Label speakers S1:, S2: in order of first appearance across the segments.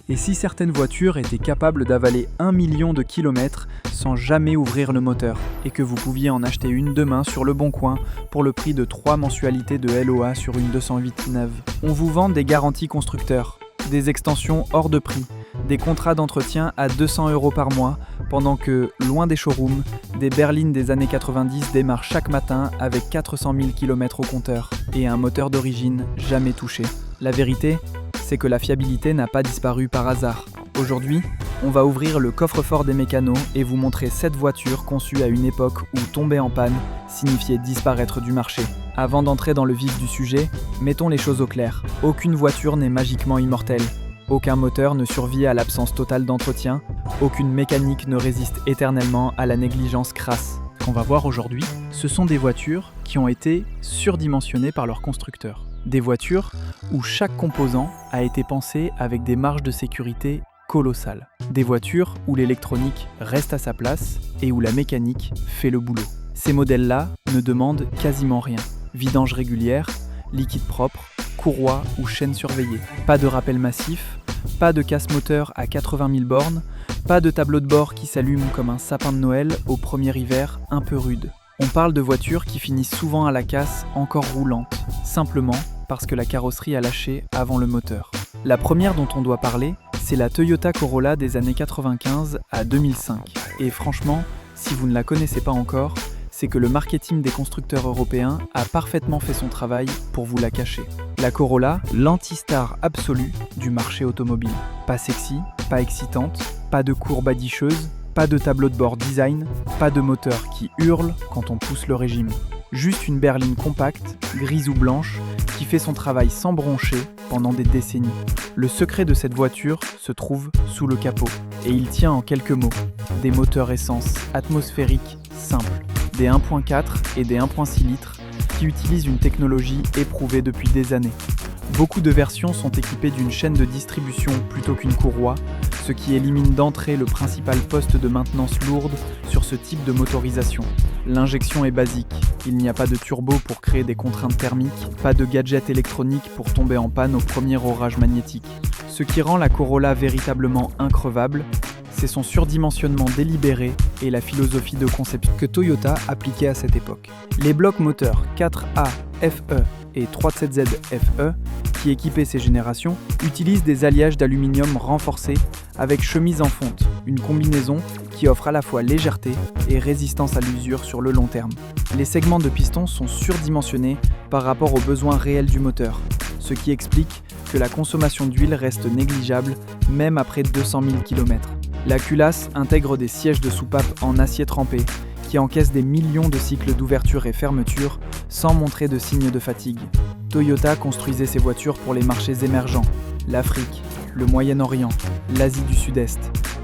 S1: Et si certaines voitures étaient capables d'avaler 1 million de kilomètres sans jamais ouvrir le moteur, et que vous pouviez en acheter une demain sur le Bon Coin pour le prix de 3 mensualités de LOA sur une 208 neuve. On vous vend des garanties constructeurs, des extensions hors de prix, des contrats d'entretien à 200 € par mois, pendant que, loin des showrooms, des berlines des années 90 démarrent chaque matin avec 400 000 km au compteur et un moteur d'origine jamais touché. La vérité, c'est que la fiabilité n'a pas disparu par hasard. Aujourd'hui, on va ouvrir le coffre-fort des mécanos et vous montrer 7 voitures conçues à une époque où tomber en panne signifiait disparaître du marché. Avant d'entrer dans le vif du sujet, mettons les choses au clair. Aucune voiture n'est magiquement immortelle. Aucun moteur ne survit à l'absence totale d'entretien. Aucune mécanique ne résiste éternellement à la négligence crasse. Ce qu'on va voir aujourd'hui, ce sont des voitures qui ont été surdimensionnées par leur constructeur. Des voitures où chaque composant a été pensé avec des marges de sécurité colossales. Des voitures où l'électronique reste à sa place et où la mécanique fait le boulot. Ces modèles-là ne demandent quasiment rien. Vidange régulière, liquide propre, courroie ou chaîne surveillée. Pas de rappel massif, pas de casse-moteur à 80 000 bornes, pas de tableau de bord qui s'allume comme un sapin de Noël au premier hiver un peu rude. On parle de voitures qui finissent souvent à la casse encore roulantes, simplement parce que la carrosserie a lâché avant le moteur. La première dont on doit parler, c'est la Toyota Corolla des années 95 à 2005. Et franchement, si vous ne la connaissez pas encore, c'est que le marketing des constructeurs européens a parfaitement fait son travail pour vous la cacher. La Corolla, l'anti-star absolue du marché automobile. Pas sexy, pas excitante, pas de courbe badicheuse, pas de tableau de bord design, pas de moteur qui hurle quand on pousse le régime. Juste une berline compacte, grise ou blanche, qui fait son travail sans broncher pendant des décennies. Le secret de cette voiture se trouve sous le capot, et il tient en quelques mots. Des moteurs essence atmosphériques simples, des 1.4 et des 1.6 litres, qui utilisent une technologie éprouvée depuis des années. Beaucoup de versions sont équipées d'une chaîne de distribution plutôt qu'une courroie, ce qui élimine d'entrée le principal poste de maintenance lourde sur ce type de motorisation. L'injection est basique, il n'y a pas de turbo pour créer des contraintes thermiques, pas de gadget électronique pour tomber en panne au premier orage magnétique. Ce qui rend la Corolla véritablement increvable, c'est son surdimensionnement délibéré et la philosophie de conception que Toyota appliquait à cette époque. Les blocs moteurs 4A FE et 37Z FE, qui équipaient ces générations, utilisent des alliages d'aluminium renforcés avec chemise en fonte, une combinaison qui offre à la fois légèreté et résistance à l'usure sur le long terme. Les segments de piston sont surdimensionnés par rapport aux besoins réels du moteur, ce qui explique que la consommation d'huile reste négligeable même après 200 000 km. La culasse intègre des sièges de soupape en acier trempé qui encaissent des millions de cycles d'ouverture et fermeture sans montrer de signes de fatigue. Toyota construisait ses voitures pour les marchés émergents, l'Afrique, le Moyen-Orient, l'Asie du Sud-Est,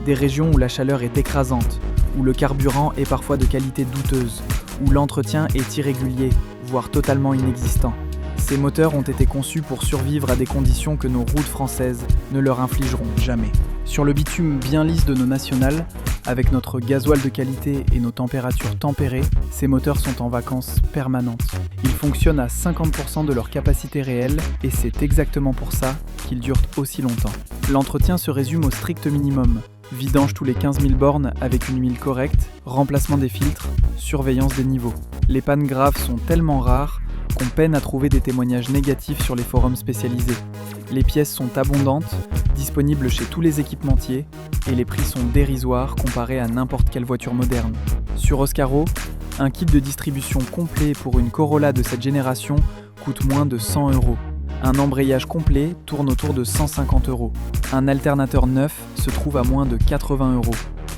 S1: des régions où la chaleur est écrasante, où le carburant est parfois de qualité douteuse, où l'entretien est irrégulier, voire totalement inexistant. Ces moteurs ont été conçus pour survivre à des conditions que nos routes françaises ne leur infligeront jamais. Sur le bitume bien lisse de nos nationales, avec notre gasoil de qualité et nos températures tempérées, ces moteurs sont en vacances permanentes. Ils fonctionnent à 50% de leur capacité réelle et c'est exactement pour ça qu'ils durent aussi longtemps. L'entretien se résume au strict minimum. Vidange tous les 15 000 bornes avec une huile correcte, remplacement des filtres, surveillance des niveaux. Les pannes graves sont tellement rares qu'on peine à trouver des témoignages négatifs sur les forums spécialisés. Les pièces sont abondantes, disponibles chez tous les équipementiers, et les prix sont dérisoires comparés à n'importe quelle voiture moderne. Sur Oscaro, un kit de distribution complet pour une Corolla de cette génération coûte moins de 100 €. Un embrayage complet tourne autour de 150 €. Un alternateur neuf se trouve à moins de 80 €.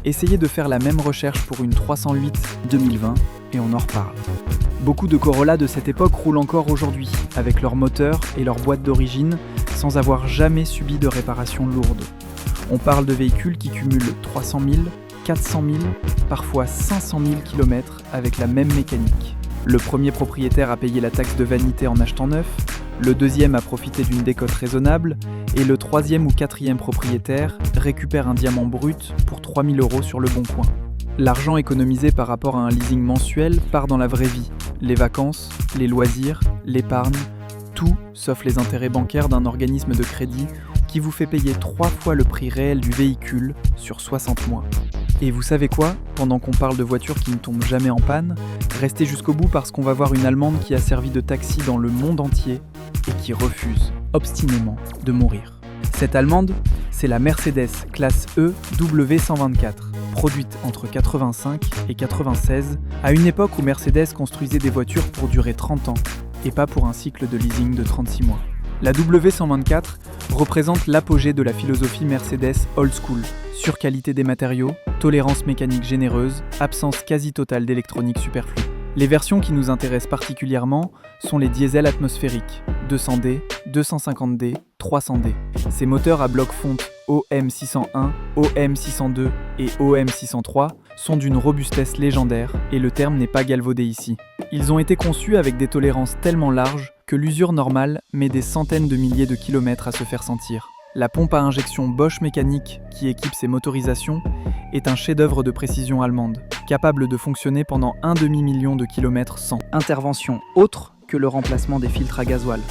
S1: Essayez de faire la même recherche pour une 308 2020 et on en reparle. Beaucoup de Corolla de cette époque roulent encore aujourd'hui, avec leur moteur et leur boîte d'origine, sans avoir jamais subi de réparation lourde. On parle de véhicules qui cumulent 300 000, 400 000, parfois 500 000 km avec la même mécanique. Le premier propriétaire a payé la taxe de vanité en achetant neuf, le deuxième a profité d'une décote raisonnable, et le troisième ou quatrième propriétaire récupère un diamant brut pour 3 000 € sur le Bon Coin. L'argent économisé par rapport à un leasing mensuel part dans la vraie vie. Les vacances, les loisirs, l'épargne, tout sauf les intérêts bancaires d'un organisme de crédit qui vous fait payer 3 fois le prix réel du véhicule sur 60 mois. Et vous savez quoi ? Pendant qu'on parle de voitures qui ne tombent jamais en panne, restez jusqu'au bout parce qu'on va voir une Allemande qui a servi de taxi dans le monde entier et qui refuse obstinément de mourir. Cette Allemande, c'est la Mercedes classe E W124, produite entre 85 et 96, à une époque où Mercedes construisait des voitures pour durer 30 ans, et pas pour un cycle de leasing de 36 mois. La W124 représente l'apogée de la philosophie Mercedes old school, surqualité des matériaux, tolérance mécanique généreuse, absence quasi totale d'électronique superflue. Les versions qui nous intéressent particulièrement sont les diesels atmosphériques, 200D, 250D, 300D. Ces moteurs à bloc fonte OM601, OM602 et OM603 sont d'une robustesse légendaire et le terme n'est pas galvaudé ici. Ils ont été conçus avec des tolérances tellement larges que l'usure normale met des centaines de milliers de kilomètres à se faire sentir. La pompe à injection Bosch mécanique qui équipe ces motorisations est un chef-d'œuvre de précision allemande, capable de fonctionner pendant un demi-million de kilomètres sans intervention autre que le remplacement des filtres à gasoil.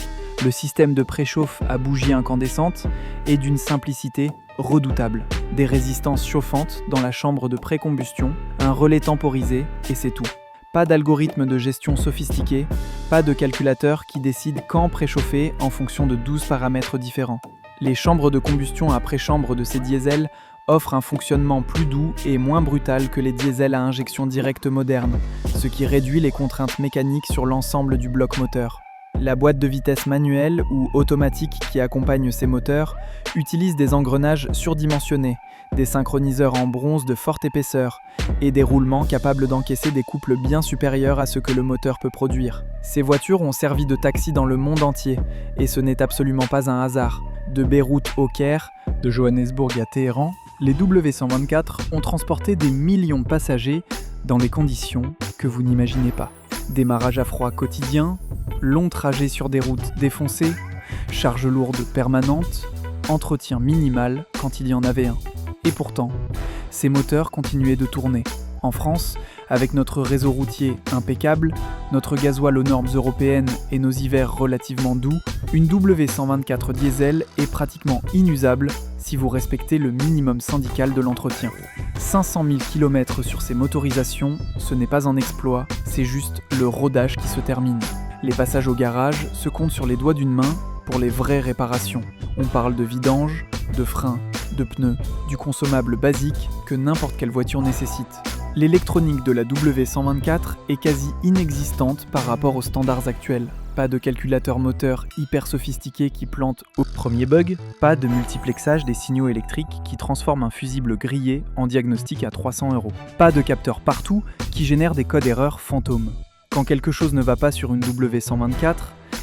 S1: Le système de préchauffe à bougie incandescente est d'une simplicité redoutable. Des résistances chauffantes dans la chambre de précombustion, un relais temporisé et c'est tout. Pas d'algorithme de gestion sophistiqué, pas de calculateur qui décide quand préchauffer en fonction de 12 paramètres différents. Les chambres de combustion à préchambre de ces diesels offrent un fonctionnement plus doux et moins brutal que les diesels à injection directe modernes, ce qui réduit les contraintes mécaniques sur l'ensemble du bloc moteur. La boîte de vitesse manuelle ou automatique qui accompagne ces moteurs utilise des engrenages surdimensionnés, des synchroniseurs en bronze de forte épaisseur et des roulements capables d'encaisser des couples bien supérieurs à ce que le moteur peut produire. Ces voitures ont servi de taxi dans le monde entier et ce n'est absolument pas un hasard. De Beyrouth au Caire, de Johannesburg à Téhéran, les W124 ont transporté des millions de passagers dans des conditions que vous n'imaginez pas. Démarrage à froid quotidien, longs trajets sur des routes défoncées, charges lourdes permanentes, entretien minimal quand il y en avait un. Et pourtant, ces moteurs continuaient de tourner. En France, avec notre réseau routier impeccable, notre gasoil aux normes européennes et nos hivers relativement doux, une W124 diesel est pratiquement inusable si vous respectez le minimum syndical de l'entretien. 500 000 km sur ces motorisations, ce n'est pas un exploit, c'est juste le rodage qui se termine. Les passages au garage se comptent sur les doigts d'une main pour les vraies réparations. On parle de vidange, de freins, de pneus, du consommable basique que n'importe quelle voiture nécessite. L'électronique de la W124 est quasi inexistante par rapport aux standards actuels. Pas de calculateur moteur hyper sophistiqué qui plante au premier bug, pas de multiplexage des signaux électriques qui transforme un fusible grillé en diagnostic à 300 €. Pas de capteur partout qui génère des codes erreurs fantômes. Quand quelque chose ne va pas sur une W124,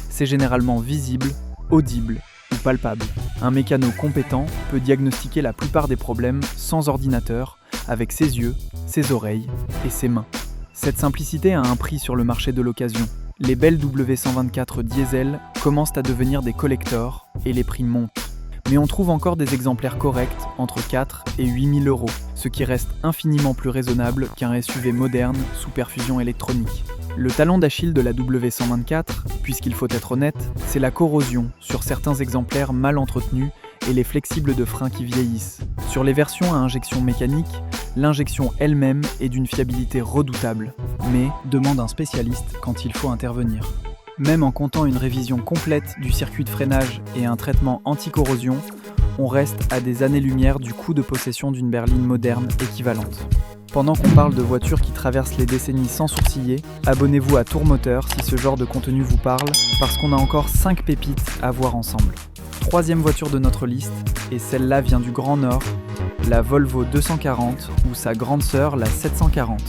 S1: c'est généralement visible, audible ou palpable. Un mécano compétent peut diagnostiquer la plupart des problèmes sans ordinateur, avec ses yeux, ses oreilles et ses mains. Cette simplicité a un prix sur le marché de l'occasion. Les belles W124 diesel commencent à devenir des collectors et les prix montent. Mais on trouve encore des exemplaires corrects entre 4 et 8 000 €, ce qui reste infiniment plus raisonnable qu'un SUV moderne sous perfusion électronique. Le talon d'Achille de la W124, puisqu'il faut être honnête, c'est la corrosion sur certains exemplaires mal entretenus et les flexibles de frein qui vieillissent. Sur les versions à injection mécanique, l'injection elle-même est d'une fiabilité redoutable, mais demande un spécialiste quand il faut intervenir. Même en comptant une révision complète du circuit de freinage et un traitement anti-corrosion, on reste à des années-lumière du coût de possession d'une berline moderne équivalente. Pendant qu'on parle de voitures qui traversent les décennies sans sourciller, abonnez-vous à Tour Moteur si ce genre de contenu vous parle, parce qu'on a encore 5 pépites à voir ensemble. Troisième voiture de notre liste, et celle-là vient du Grand Nord, la Volvo 240 ou sa grande sœur la 740.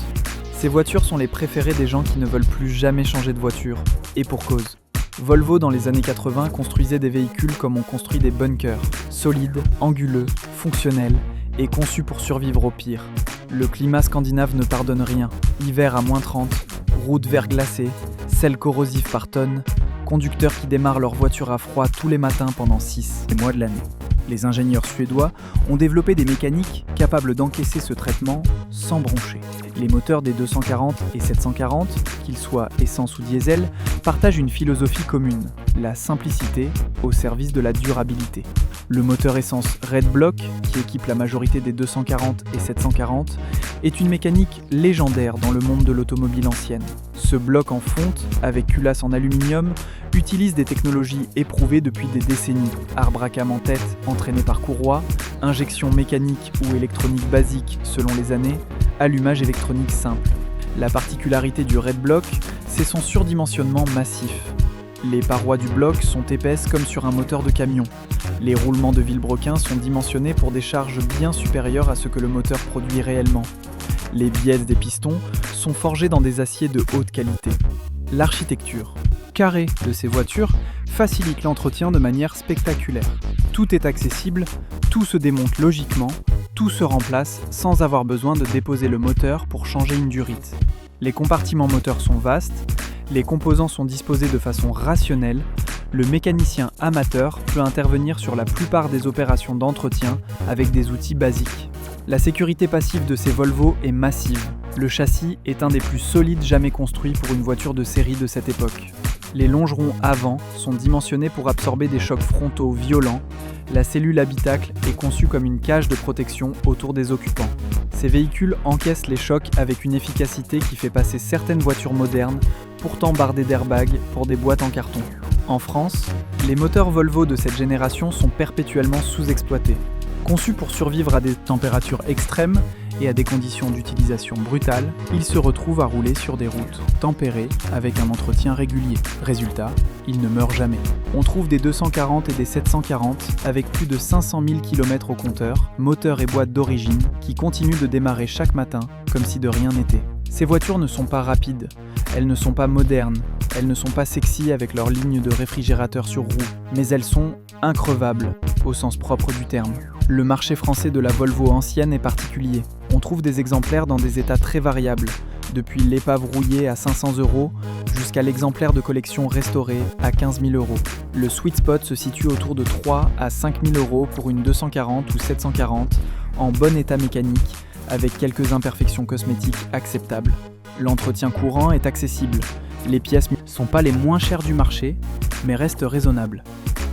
S1: Ces voitures sont les préférées des gens qui ne veulent plus jamais changer de voiture, et pour cause. Volvo dans les années 80 construisait des véhicules comme on construit des bunkers, solides, anguleux, fonctionnels et conçus pour survivre au pire. Le climat scandinave ne pardonne rien. Hiver à -30, routes verglacées, sel corrosif par tonnes, conducteurs qui démarrent leur voiture à froid tous les matins pendant 6 mois de l'année. Les ingénieurs suédois ont développé des mécaniques capables d'encaisser ce traitement sans broncher. Les moteurs des 240 et 740, qu'ils soient essence ou diesel, partagent une philosophie commune, la simplicité au service de la durabilité. Le moteur essence Redblock, qui équipe la majorité des 240 et 740, est une mécanique légendaire dans le monde de l'automobile ancienne. Ce bloc en fonte, avec culasse en aluminium, utilise des technologies éprouvées depuis des décennies. Arbre à cam en tête, entraîné par courroie, injection mécanique ou électronique basique selon les années, allumage électronique simple. La particularité du Redblock, c'est son surdimensionnement massif. Les parois du bloc sont épaisses comme sur un moteur de camion. Les roulements de vilebrequin sont dimensionnés pour des charges bien supérieures à ce que le moteur produit réellement. Les biaises des pistons sont forgées dans des aciers de haute qualité. L'architecture carrée de ces voitures facilite l'entretien de manière spectaculaire. Tout est accessible, tout se démonte logiquement, tout se remplace sans avoir besoin de déposer le moteur pour changer une durite. Les compartiments moteurs sont vastes, les composants sont disposés de façon rationnelle, le mécanicien amateur peut intervenir sur la plupart des opérations d'entretien avec des outils basiques. La sécurité passive de ces Volvo est massive. Le châssis est un des plus solides jamais construits pour une voiture de série de cette époque. Les longerons avant sont dimensionnés pour absorber des chocs frontaux violents. La cellule habitacle est conçue comme une cage de protection autour des occupants. Ces véhicules encaissent les chocs avec une efficacité qui fait passer certaines voitures modernes, pourtant bardées d'airbags, pour des boîtes en carton. En France, les moteurs Volvo de cette génération sont perpétuellement sous-exploités. Conçus pour survivre à des températures extrêmes et à des conditions d'utilisation brutales, ils se retrouvent à rouler sur des routes tempérées avec un entretien régulier. Résultat, ils ne meurent jamais. On trouve des 240 et des 740 avec plus de 500 000 km au compteur, moteurs et boîtes d'origine, qui continuent de démarrer chaque matin comme si de rien n'était. Ces voitures ne sont pas rapides, elles ne sont pas modernes, elles ne sont pas sexy avec leur ligne de réfrigérateur sur roue, mais elles sont increvables, au sens propre du terme. Le marché français de la Volvo ancienne est particulier. On trouve des exemplaires dans des états très variables, depuis l'épave rouillée à 500 € jusqu'à l'exemplaire de collection restauré à 15 000 €. Le sweet spot se situe autour de 3 à 5 000 € pour une 240 ou 740 en bon état mécanique, avec quelques imperfections cosmétiques acceptables. L'entretien courant est accessible. Les pièces ne sont pas les moins chères du marché, mais restent raisonnables.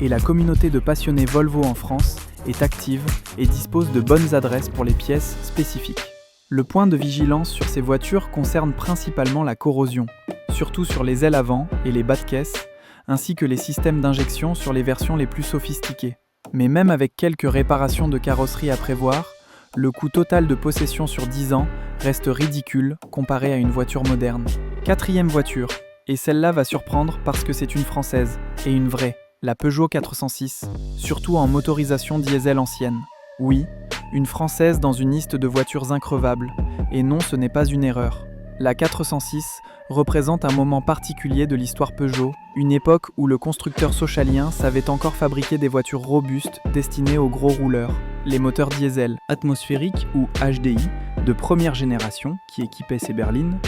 S1: Et la communauté de passionnés Volvo en France est active et dispose de bonnes adresses pour les pièces spécifiques. Le point de vigilance sur ces voitures concerne principalement la corrosion, surtout sur les ailes avant et les bas de caisse, ainsi que les systèmes d'injection sur les versions les plus sophistiquées. Mais même avec quelques réparations de carrosserie à prévoir, le coût total de possession sur 10 ans reste ridicule comparé à une voiture moderne. Quatrième voiture, et celle-là va surprendre parce que c'est une française, et une vraie, la Peugeot 406, surtout en motorisation diesel ancienne. Oui, une française dans une liste de voitures increvables, et non, ce n'est pas une erreur. La 406 représente un moment particulier de l'histoire Peugeot, une époque où le constructeur sochalien savait encore fabriquer des voitures robustes destinées aux gros rouleurs. Les moteurs diesel atmosphériques ou HDI de première génération, qui équipaient ces berlines,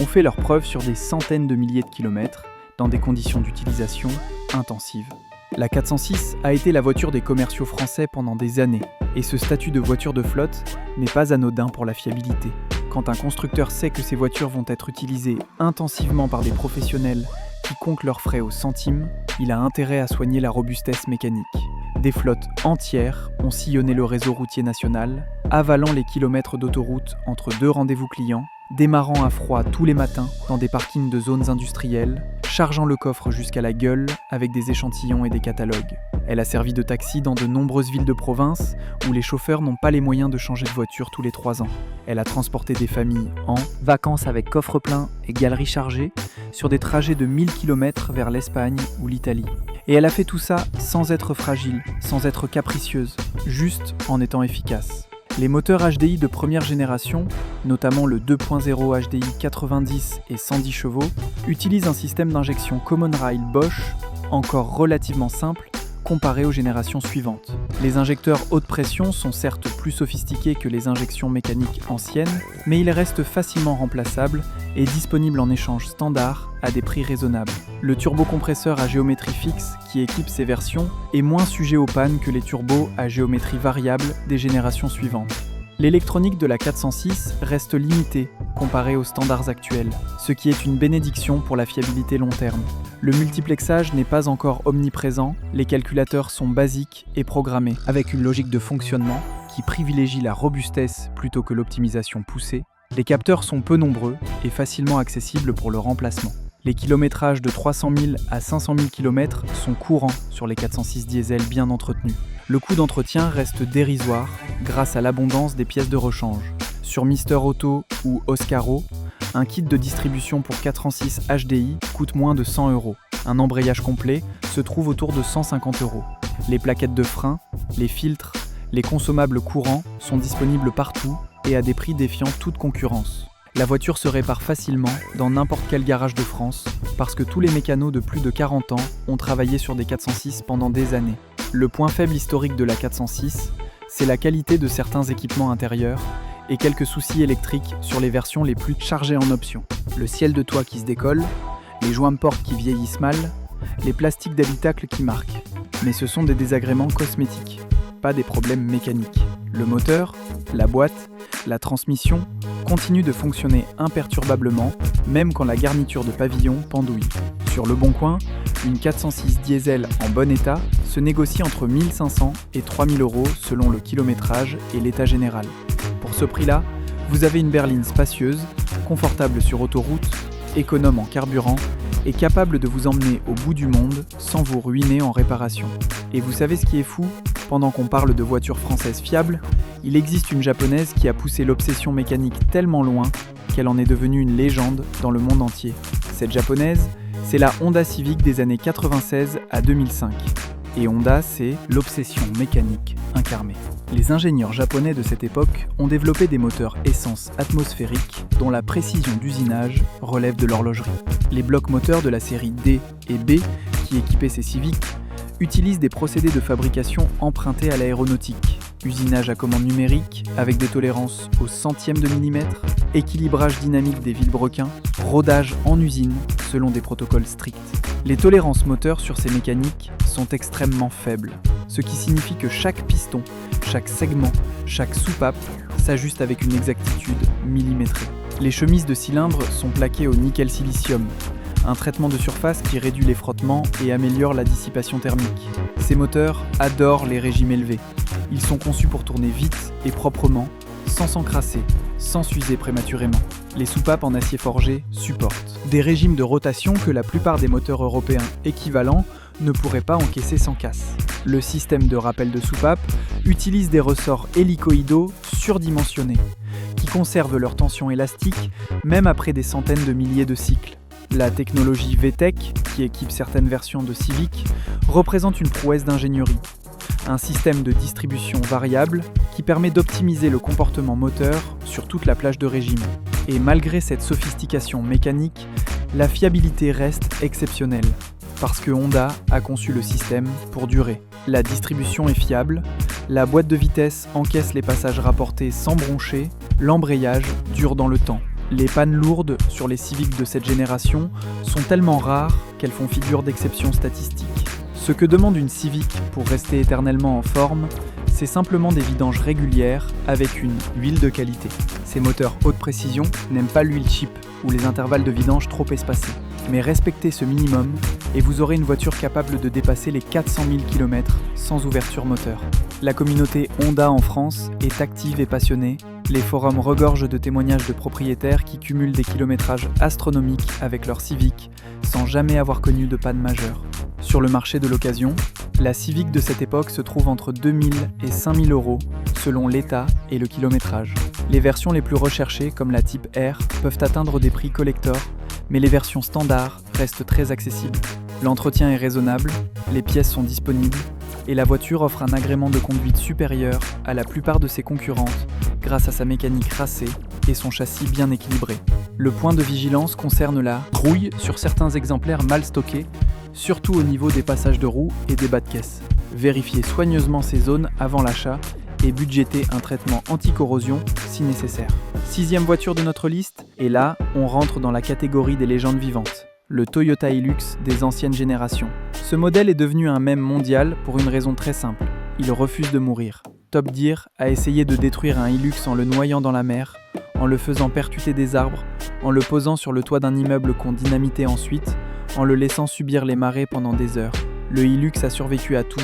S1: ont fait leurs preuves sur des centaines de milliers de kilomètres, dans des conditions d'utilisation intensives. La 406 a été la voiture des commerciaux français pendant des années, et ce statut de voiture de flotte n'est pas anodin pour la fiabilité. Quand un constructeur sait que ces voitures vont être utilisées intensivement par des professionnels qui comptent leurs frais au centime, il a intérêt à soigner la robustesse mécanique. Des flottes entières ont sillonné le réseau routier national, avalant les kilomètres d'autoroute entre deux rendez-vous clients, démarrant à froid tous les matins dans des parkings de zones industrielles, chargeant le coffre jusqu'à la gueule avec des échantillons et des catalogues. Elle a servi de taxi dans de nombreuses villes de province où les chauffeurs n'ont pas les moyens de changer de voiture tous les 3 ans. Elle a transporté des familles en vacances avec coffre plein et galerie chargée sur des trajets de 1000 km vers l'Espagne ou l'Italie. Et elle a fait tout ça sans être fragile, sans être capricieuse, juste en étant efficace. Les moteurs HDI de première génération, notamment le 2.0 HDI 90 et 110 chevaux, utilisent un système d'injection Common Rail Bosch, encore relativement simple, comparé aux générations suivantes. Les injecteurs haute pression sont certes plus sophistiqués que les injections mécaniques anciennes, mais ils restent facilement remplaçables et disponibles en échange standard à des prix raisonnables. Le turbocompresseur à géométrie fixe qui équipe ces versions est moins sujet aux pannes que les turbos à géométrie variable des générations suivantes. L'électronique de la 406 reste limitée comparée aux standards actuels, ce qui est une bénédiction pour la fiabilité long terme. Le multiplexage n'est pas encore omniprésent, les calculateurs sont basiques et programmés, avec une logique de fonctionnement qui privilégie la robustesse plutôt que l'optimisation poussée. Les capteurs sont peu nombreux et facilement accessibles pour le remplacement. Les kilométrages de 300 000 à 500 000 km sont courants sur les 406 diesel bien entretenus. Le coût d'entretien reste dérisoire grâce à l'abondance des pièces de rechange. Sur Mister Auto ou Oscaro, un kit de distribution pour 406 HDI coûte moins de 100 €. Un embrayage complet se trouve autour de 150 €. Les plaquettes de frein, les filtres, les consommables courants sont disponibles partout et à des prix défiant toute concurrence. La voiture se répare facilement dans n'importe quel garage de France parce que tous les mécanos de plus de 40 ans ont travaillé sur des 406 pendant des années. Le point faible historique de la 406, c'est la qualité de certains équipements intérieurs et quelques soucis électriques sur les versions les plus chargées en options. Le ciel de toit qui se décolle, les joints de porte qui vieillissent mal, les plastiques d'habitacle qui marquent. Mais ce sont des désagréments cosmétiques, pas des problèmes mécaniques. Le moteur, la boîte, la transmission continuent de fonctionner imperturbablement, même quand la garniture de pavillon pendouille. Sur Le Bon Coin, une 406 diesel en bon état se négocie entre 1 500 et 3 000 € selon le kilométrage et l'état général. Pour ce prix-là, vous avez une berline spacieuse, confortable sur autoroute, économe en carburant et capable de vous emmener au bout du monde sans vous ruiner en réparation. Et vous savez ce qui est fou ? Pendant qu'on parle de voitures françaises fiables, il existe une japonaise qui a poussé l'obsession mécanique tellement loin qu'elle en est devenue une légende dans le monde entier. Cette japonaise, c'est la Honda Civic des années 96 à 2005. Et Honda, c'est l'obsession mécanique incarnée. Les ingénieurs japonais de cette époque ont développé des moteurs essence atmosphériques dont la précision d'usinage relève de l'horlogerie. Les blocs moteurs de la série D et B qui équipaient ces Civics utilisent des procédés de fabrication empruntés à l'aéronautique. Usinage à commande numérique avec des tolérances au centième de millimètre, équilibrage dynamique des vilebrequins, rodage en usine selon des protocoles stricts. Les tolérances moteurs sur ces mécaniques sont extrêmement faibles, ce qui signifie que chaque piston, chaque segment, chaque soupape s'ajuste avec une exactitude millimétrée. Les chemises de cylindres sont plaquées au nickel silicium, un traitement de surface qui réduit les frottements et améliore la dissipation thermique. Ces moteurs adorent les régimes élevés. Ils sont conçus pour tourner vite et proprement, sans s'encrasser, sans s'user prématurément. Les soupapes en acier forgé supportent des régimes de rotation que la plupart des moteurs européens équivalents ne pourraient pas encaisser sans casse. Le système de rappel de soupape utilise des ressorts hélicoïdaux surdimensionnés, qui conservent leur tension élastique même après des centaines de milliers de cycles. La technologie VTEC, qui équipe certaines versions de Civic, représente une prouesse d'ingénierie. Un système de distribution variable qui permet d'optimiser le comportement moteur sur toute la plage de régime. Et malgré cette sophistication mécanique, la fiabilité reste exceptionnelle, parce que Honda a conçu le système pour durer. La distribution est fiable, la boîte de vitesse encaisse les passages rapportés sans broncher, l'embrayage dure dans le temps. Les pannes lourdes sur les Civics de cette génération sont tellement rares qu'elles font figure d'exception statistique. Ce que demande une Civic pour rester éternellement en forme, c'est simplement des vidanges régulières avec une huile de qualité. Ces moteurs haute précision n'aiment pas l'huile cheap ou les intervalles de vidange trop espacés. Mais respectez ce minimum et vous aurez une voiture capable de dépasser les 400 000 km sans ouverture moteur. La communauté Honda en France est active et passionnée. Les forums regorgent de témoignages de propriétaires qui cumulent des kilométrages astronomiques avec leur Civic sans jamais avoir connu de panne majeure. Sur le marché de l'occasion, la Civic de cette époque se trouve entre 2 000 et 5 000 € selon l'état et le kilométrage. Les versions les plus recherchées, comme la Type R, peuvent atteindre des prix collector, mais les versions standards restent très accessibles. L'entretien est raisonnable, les pièces sont disponibles, et la voiture offre un agrément de conduite supérieur à la plupart de ses concurrentes grâce à sa mécanique racée et son châssis bien équilibré. Le point de vigilance concerne la rouille sur certains exemplaires mal stockés, surtout au niveau des passages de roues et des bas de caisse. Vérifiez soigneusement ces zones avant l'achat et budgétez un traitement anti-corrosion si nécessaire. 6e voiture de notre liste, et là, on rentre dans la catégorie des légendes vivantes, le Toyota Hilux des anciennes générations. Ce modèle est devenu un mème mondial pour une raison très simple, il refuse de mourir. Top Gear a essayé de détruire un Hilux en le noyant dans la mer, en le faisant percuter des arbres, en le posant sur le toit d'un immeuble qu'on dynamitait ensuite, en le laissant subir les marées pendant des heures. Le Hilux a survécu à tout,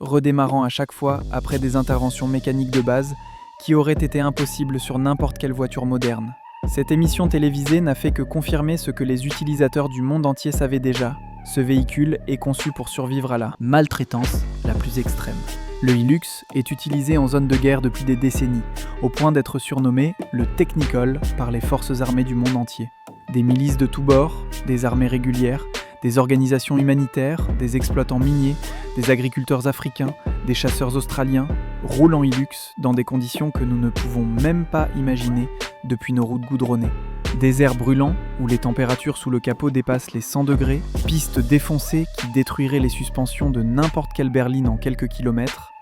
S1: redémarrant à chaque fois après des interventions mécaniques de base qui auraient été impossibles sur n'importe quelle voiture moderne. Cette émission télévisée n'a fait que confirmer ce que les utilisateurs du monde entier savaient déjà. Ce véhicule est conçu pour survivre à la maltraitance la plus extrême. Le Hilux est utilisé en zone de guerre depuis des décennies, au point d'être surnommé le Technicolor par les forces armées du monde entier. Des milices de tous bords, des armées régulières, des organisations humanitaires, des exploitants miniers, des agriculteurs africains, des chasseurs australiens, roulent en Hilux dans des conditions que nous ne pouvons même pas imaginer depuis nos routes goudronnées. Déserts brûlants, où les températures sous le capot dépassent les 100 degrés, pistes défoncées qui détruiraient les suspensions de n'importe quelle berline en quelques kilomètres,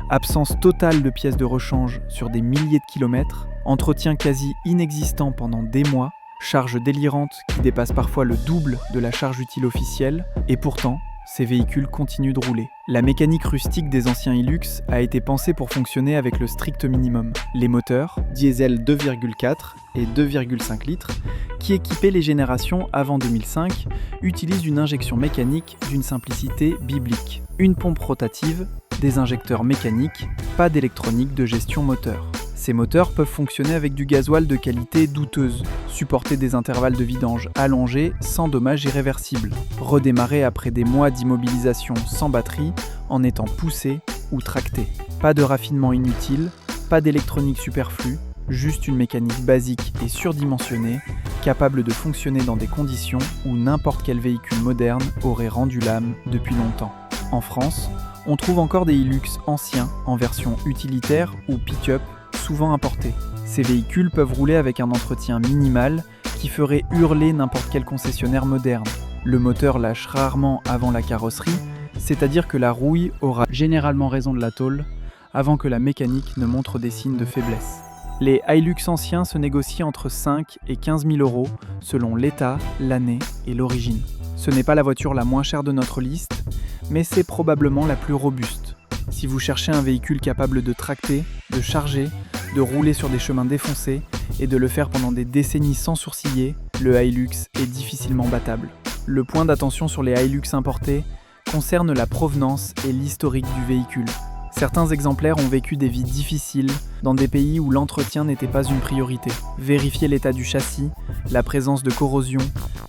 S1: absence totale de pièces de rechange sur des milliers de kilomètres, entretien quasi inexistant pendant des mois, charge délirante qui dépasse parfois le double de la charge utile officielle, et pourtant, ces véhicules continuent de rouler. La mécanique rustique des anciens Hilux a été pensée pour fonctionner avec le strict minimum. Les moteurs, diesel 2,4 et 2,5 litres, qui équipaient les générations avant 2005, utilisent une injection mécanique d'une simplicité biblique. Une pompe rotative, des injecteurs mécaniques, pas d'électronique de gestion moteur. Ces moteurs peuvent fonctionner avec du gasoil de qualité douteuse, supporter des intervalles de vidange allongés sans dommages irréversibles, redémarrer après des mois d'immobilisation sans batterie en étant poussé ou tracté. Pas de raffinement inutile, pas d'électronique superflue, juste une mécanique basique et surdimensionnée, capable de fonctionner dans des conditions où n'importe quel véhicule moderne aurait rendu l'âme depuis longtemps. En France, on trouve encore des Hilux anciens en version utilitaire ou pick-up, souvent importés. Ces véhicules peuvent rouler avec un entretien minimal qui ferait hurler n'importe quel concessionnaire moderne. Le moteur lâche rarement avant la carrosserie, c'est-à-dire que la rouille aura généralement raison de la tôle avant que la mécanique ne montre des signes de faiblesse. Les Hilux anciens se négocient entre 5 et 15 000 € selon l'état, l'année et l'origine. Ce n'est pas la voiture la moins chère de notre liste, mais c'est probablement la plus robuste. Si vous cherchez un véhicule capable de tracter, de charger, de rouler sur des chemins défoncés et de le faire pendant des décennies sans sourciller, le Hilux est difficilement battable. Le point d'attention sur les Hilux importés concerne la provenance et l'historique du véhicule. Certains exemplaires ont vécu des vies difficiles dans des pays où l'entretien n'était pas une priorité. Vérifiez l'état du châssis, la présence de corrosion,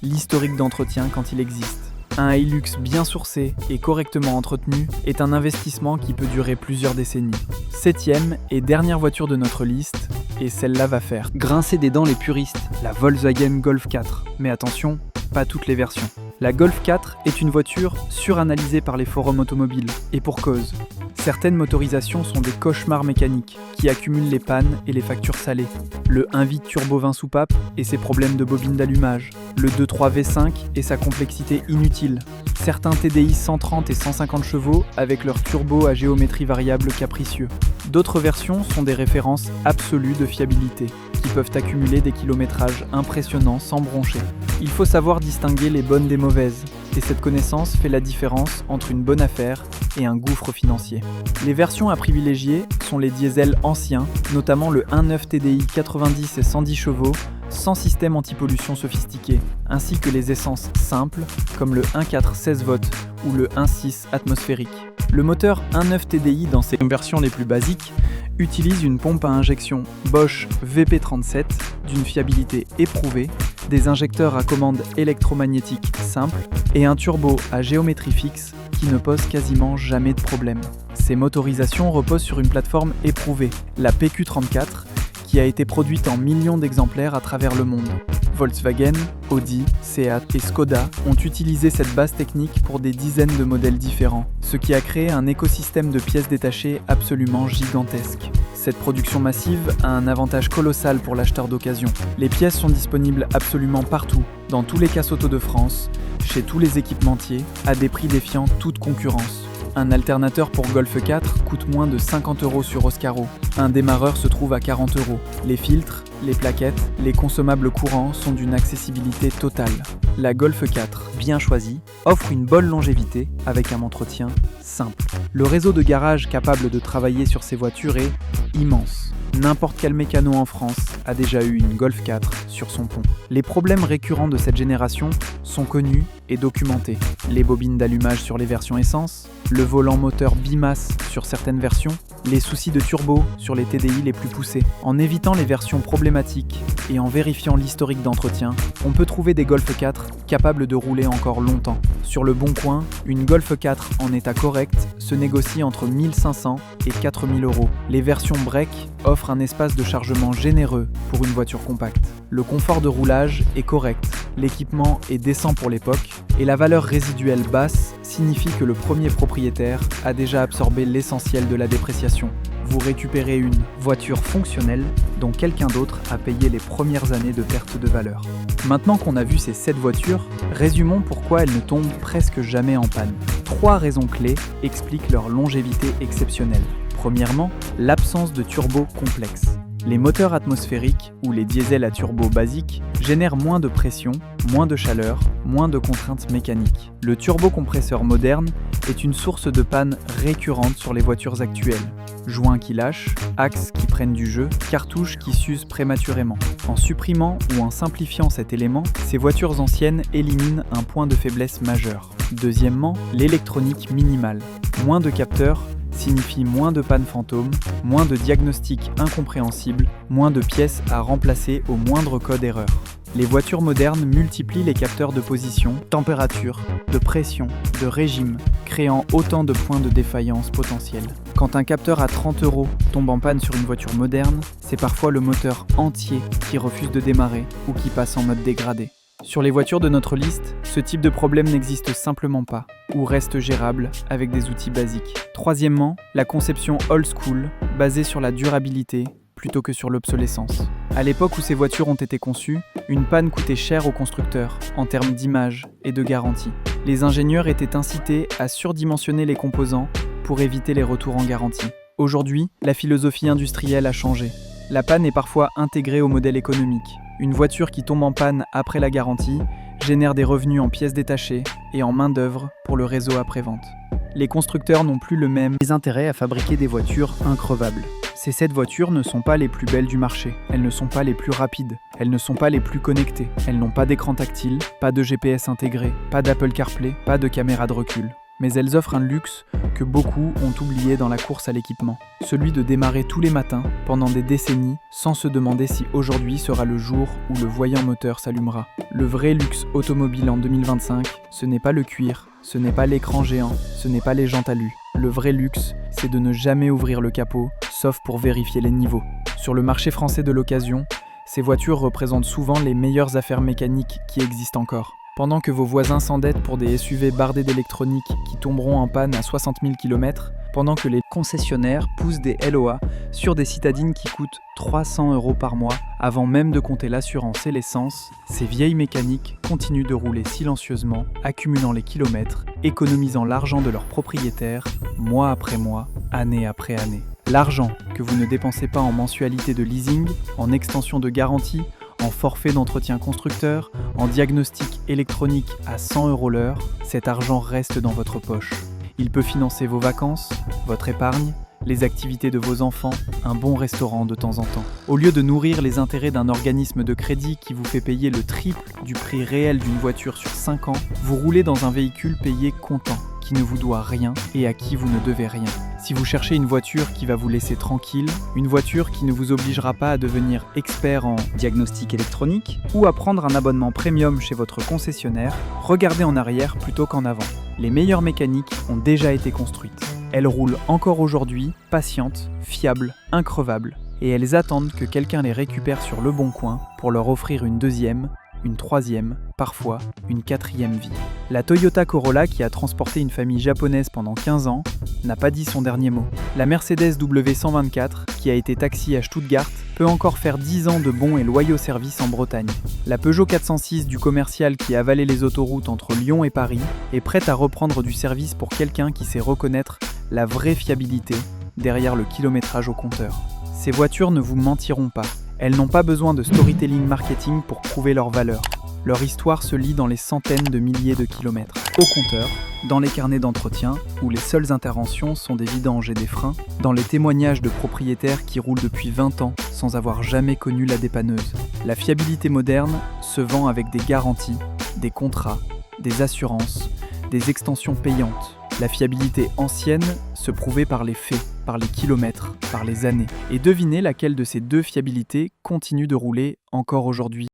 S1: l'historique d'entretien quand il existe. Un Hilux bien sourcé et correctement entretenu est un investissement qui peut durer plusieurs décennies. 7e et dernière voiture de notre liste, et celle-là va faire grincer des dents les puristes, la Volkswagen Golf 4. Mais attention, pas toutes les versions. La Golf 4 est une voiture suranalysée par les forums automobiles, et pour cause. Certaines motorisations sont des cauchemars mécaniques qui accumulent les pannes et les factures salées. Le 1.8 turbo 20 soupapes et ses problèmes de bobine d'allumage. Le 2.3 V5 et sa complexité inutile. Certains TDI 130 et 150 chevaux avec leur turbo à géométrie variable capricieux. D'autres versions sont des références absolues de fiabilité, qui peuvent accumuler des kilométrages impressionnants sans broncher. Il faut savoir distinguer les bonnes des mauvaises, et cette connaissance fait la différence entre une bonne affaire et un gouffre financier. Les versions à privilégier sont les diesels anciens, notamment le 1.9 TDI 90 et 110 chevaux, sans système anti-pollution sophistiqué, ainsi que les essences simples, comme le 1.4 16 volts ou le 1.6 atmosphérique. Le moteur 1.9 TDI dans ses versions les plus basiques utilise une pompe à injection Bosch VP37 d'une fiabilité éprouvée, des injecteurs à commande électromagnétique simple et un turbo à géométrie fixe qui ne pose quasiment jamais de problème. Ces motorisations reposent sur une plateforme éprouvée, la PQ34, qui a été produite en millions d'exemplaires à travers le monde. Volkswagen, Audi, Seat et Skoda ont utilisé cette base technique pour des dizaines de modèles différents, ce qui a créé un écosystème de pièces détachées absolument gigantesque. Cette production massive a un avantage colossal pour l'acheteur d'occasion. Les pièces sont disponibles absolument partout, dans tous les casses auto de France, chez tous les équipementiers, à des prix défiant toute concurrence. Un alternateur pour Golf 4 coûte moins de 50 € sur Oscaro. Un démarreur se trouve à 40 €. Les filtres, les plaquettes, les consommables courants sont d'une accessibilité totale. La Golf 4, bien choisie, offre une bonne longévité avec un entretien simple. Le réseau de garages capable de travailler sur ces voitures est immense. N'importe quel mécano en France a déjà eu une Golf 4 sur son pont. Les problèmes récurrents de cette génération sont connus et documentés. Les bobines d'allumage sur les versions essence, le volant moteur bimasse sur certaines versions, les soucis de turbo sur les TDI les plus poussés. En évitant les versions problématiques et en vérifiant l'historique d'entretien, on peut trouver des Golf 4 capables de rouler encore longtemps. Sur le bon coin, une Golf 4 en état correct se négocie entre 1 500 et 4 000 €. Les versions break offrent un espace de chargement généreux pour une voiture compacte. Le confort de roulage est correct, l'équipement est décent pour l'époque et la valeur résiduelle basse signifie que le premier propriétaire a déjà absorbé l'essentiel de la dépréciation. Vous récupérez une voiture fonctionnelle dont quelqu'un d'autre a payé les premières années de perte de valeur. Maintenant qu'on a vu ces 7 voitures, résumons pourquoi elles ne tombent presque jamais en panne. 3 raisons clés expliquent leur longévité exceptionnelle. Premièrement, l'absence de turbo complexe. Les moteurs atmosphériques ou les diesels à turbo basiques génèrent moins de pression, moins de chaleur, moins de contraintes mécaniques. Le turbocompresseur moderne est une source de panne récurrente sur les voitures actuelles. Joints qui lâchent, axes qui prennent du jeu, cartouches qui s'usent prématurément. En supprimant ou en simplifiant cet élément, ces voitures anciennes éliminent un point de faiblesse majeur. Deuxièmement, l'électronique minimale. Moins de capteurs signifie moins de pannes fantômes, moins de diagnostics incompréhensibles, moins de pièces à remplacer au moindre code erreur. Les voitures modernes multiplient les capteurs de position, température, de pression, de régime, créant autant de points de défaillance potentiels. Quand un capteur à 30 € tombe en panne sur une voiture moderne, c'est parfois le moteur entier qui refuse de démarrer ou qui passe en mode dégradé. Sur les voitures de notre liste, ce type de problème n'existe simplement pas, ou reste gérable avec des outils basiques. Troisièmement, la conception old school, basée sur la durabilité plutôt que sur l'obsolescence. À l'époque où ces voitures ont été conçues, une panne coûtait cher aux constructeurs, en termes d'image et de garantie. Les ingénieurs étaient incités à surdimensionner les composants pour éviter les retours en garantie. Aujourd'hui, la philosophie industrielle a changé. La panne est parfois intégrée au modèle économique. Une voiture qui tombe en panne après la garantie génère des revenus en pièces détachées et en main-d'œuvre pour le réseau après-vente. Les constructeurs n'ont plus le même intérêt à fabriquer des voitures increvables. Ces 7 voitures ne sont pas les plus belles du marché, elles ne sont pas les plus rapides, elles ne sont pas les plus connectées, elles n'ont pas d'écran tactile, pas de GPS intégré, pas d'Apple CarPlay, pas de caméra de recul. Mais elles offrent un luxe que beaucoup ont oublié dans la course à l'équipement, celui de démarrer tous les matins pendant des décennies sans se demander si aujourd'hui sera le jour où le voyant moteur s'allumera. Le vrai luxe automobile en 2025, ce n'est pas le cuir, ce n'est pas l'écran géant, ce n'est pas les jantes alu. Le vrai luxe, c'est de ne jamais ouvrir le capot, sauf pour vérifier les niveaux. Sur le marché français de l'occasion, ces voitures représentent souvent les meilleures affaires mécaniques qui existent encore. Pendant que vos voisins s'endettent pour des SUV bardés d'électronique qui tomberont en panne à 60 000 km, pendant que les concessionnaires poussent des LOA sur des citadines qui coûtent 300 € par mois, avant même de compter l'assurance et l'essence, ces vieilles mécaniques continuent de rouler silencieusement, accumulant les kilomètres, économisant l'argent de leurs propriétaires, mois après mois, année après année. L'argent que vous ne dépensez pas en mensualité de leasing, en extension de garantie, en forfait d'entretien constructeur, en diagnostic électronique à 100 € l'heure, cet argent reste dans votre poche. Il peut financer vos vacances, votre épargne, les activités de vos enfants, un bon restaurant de temps en temps. Au lieu de nourrir les intérêts d'un organisme de crédit qui vous fait payer le triple du prix réel d'une voiture sur 5 ans, vous roulez dans un véhicule payé comptant, qui ne vous doit rien et à qui vous ne devez rien. Si vous cherchez une voiture qui va vous laisser tranquille, une voiture qui ne vous obligera pas à devenir expert en diagnostic électronique ou à prendre un abonnement premium chez votre concessionnaire, regardez en arrière plutôt qu'en avant. Les meilleures mécaniques ont déjà été construites. Elles roulent encore aujourd'hui, patientes, fiables, increvables, et elles attendent que quelqu'un les récupère sur le bon coin pour leur offrir une deuxième, une troisième, parfois une quatrième vie. La Toyota Corolla, qui a transporté une famille japonaise pendant 15 ans, n'a pas dit son dernier mot. La Mercedes W124, qui a été taxie à Stuttgart, peut encore faire 10 ans de bons et loyaux services en Bretagne. La Peugeot 406 du commercial, qui a avalé les autoroutes entre Lyon et Paris, est prête à reprendre du service pour quelqu'un qui sait reconnaître la vraie fiabilité derrière le kilométrage au compteur. Ces voitures ne vous mentiront pas. Elles n'ont pas besoin de storytelling marketing pour prouver leur valeur. Leur histoire se lit dans les centaines de milliers de kilomètres. Au compteur, dans les carnets d'entretien, où les seules interventions sont des vidanges et des freins, dans les témoignages de propriétaires qui roulent depuis 20 ans sans avoir jamais connu la dépanneuse. La fiabilité moderne se vend avec des garanties, des contrats, des assurances, des extensions payantes. La fiabilité ancienne se prouvait par les faits, par les kilomètres, par les années. Et devinez laquelle de ces deux fiabilités continue de rouler encore aujourd'hui.